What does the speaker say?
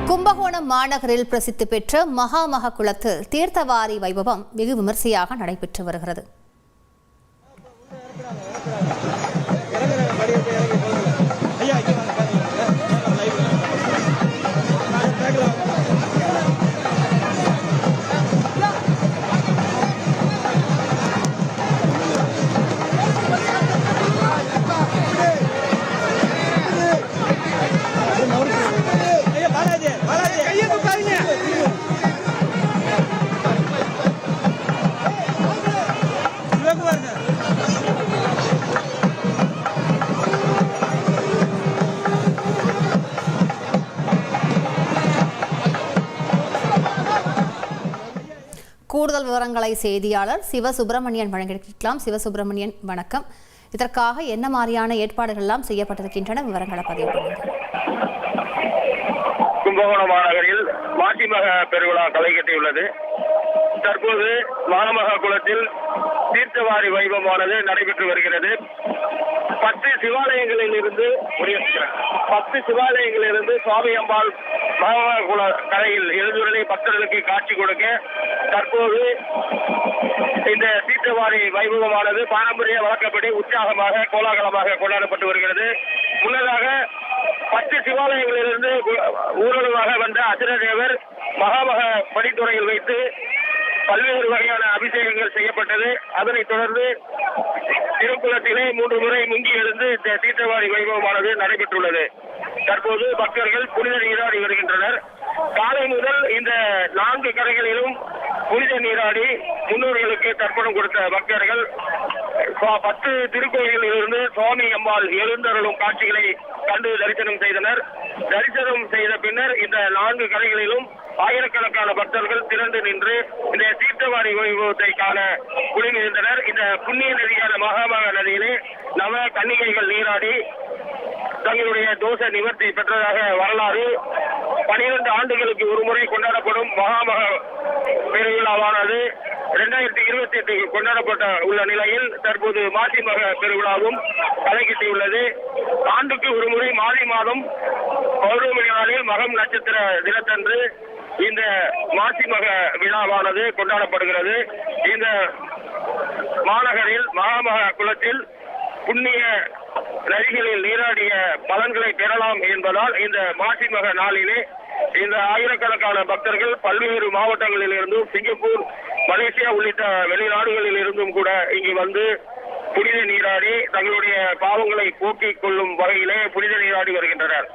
கும்பகோணம் மாநகரில் பிரசித்தி பெற்ற மகாமக குளத்தில் தீர்த்தவாரி வைபவம் வெகு விமர்சையாக நடைபெற்று வருகிறது. கூடுதல் விவரங்களை செய்தியாளர் சிவசுப்பிரமணியன் வழங்கியிருக்கலாம். சிவசுப்பிரமணியன், வணக்கம். இதற்காக என்ன மாதிரியான ஏற்பாடுகள் எல்லாம் செய்யப்பட்டிருக்கின்றன, விவரங்களை பதிவு பண்ணுங்கள். கும்பகோணம் மாநகரில் மாசிமக பெருவிழா களை கட்டியுள்ளது. தற்போது மகாமக குளத்தில் தீர்த்தவாரி வைபவமானது நடைபெற்று வருகிறது. 10 சிவாலயங்களிலிருந்து சுவாமி அம்பாள் மகாமக குள கரையில் எழுந்துருளி பக்தர்களுக்கு காட்சி கொடுக்க தற்போது இந்த தீர்த்தவாரி வைபவமானது பாரம்பரிய வழக்கப்படி உற்சாகமாக கோலாகலமாக கொண்டாடப்பட்டு வருகிறது. முன்னதாக 10 சிவாலயங்களிலிருந்து ஊர்வலமாக வந்த அசுரதேவர் மகாமக படித்துறையில் வைத்து பல்வேறு வகையான அபிஷேகங்கள் செய்யப்பட்டது. அதனைத் தொடர்ந்து திருக்குளத்திலே 3 முறை முங்கி எழுந்து இந்த தீர்த்தவாரி வைபவமானது நடைபெற்றுள்ளது. தற்போது பக்தர்கள் புனித நீராடி வருகின்றனர். காலை முதல் இந்த 4 கரைகளிலும் புனித நீராடி முன்னோர்களுக்கு தர்ப்பணம் கொடுத்த பக்தர்கள் 10 திருக்கோயிலில் இருந்து சுவாமி அம்பாள் எழுந்தருளும் காட்சிகளை கண்டு தரிசனம் செய்தனர். தரிசனம் செய்த பின்னர் இந்த 4 கரைகளிலும் ஆயிரக்கணக்கான பக்தர்கள் திரண்டு நின்று இந்த தீர்த்தவாரி வைபவத்தை காண குழுமியிருந்தனர். இந்த புண்ணிய நதியான மகாமக நதியிலே நவ கன்னிகைகள் நீராடி தங்களுடைய தோஷ நிவர்த்தி பெற்றதாக வரலாறு. 12 ஆண்டுகளுக்கு ஒரு முறை கொண்டாடப்படும் மகாமக பெருவிழாவானது 2028 கொண்டாடப்பட்ட உள்ள நிலையில் தற்போது மாசிமக பெருவிழாவும் களைகட்டியுள்ளது. ஆண்டுக்கு ஒரு முறை மாசி மாதம் பௌர்ணமி நாளில் மகம் நட்சத்திர தினத்தன்று இந்த மாசிமக விழாவானது கொண்டாடப்படுகிறது. இந்த மாநகரில் மகாமக குளத்தில் புண்ணிய நதிகளில் நீராடிய பலன்களை பெறலாம் என்பதால் இந்த மாசிமக நாளிலே இந்த ஆயிரக்கணக்கான பக்தர்கள் பல்வேறு மாவட்டங்களில் இருந்தும் சிங்கப்பூர், மலேசியா உள்ளிட்ட வெளிநாடுகளில் இருந்தும் கூட இங்கு வந்து புனித நீராடி தங்களுடைய பாவங்களை போக்கிக் கொள்ளும் வகையிலே புனித நீராடி வருகின்றனர்.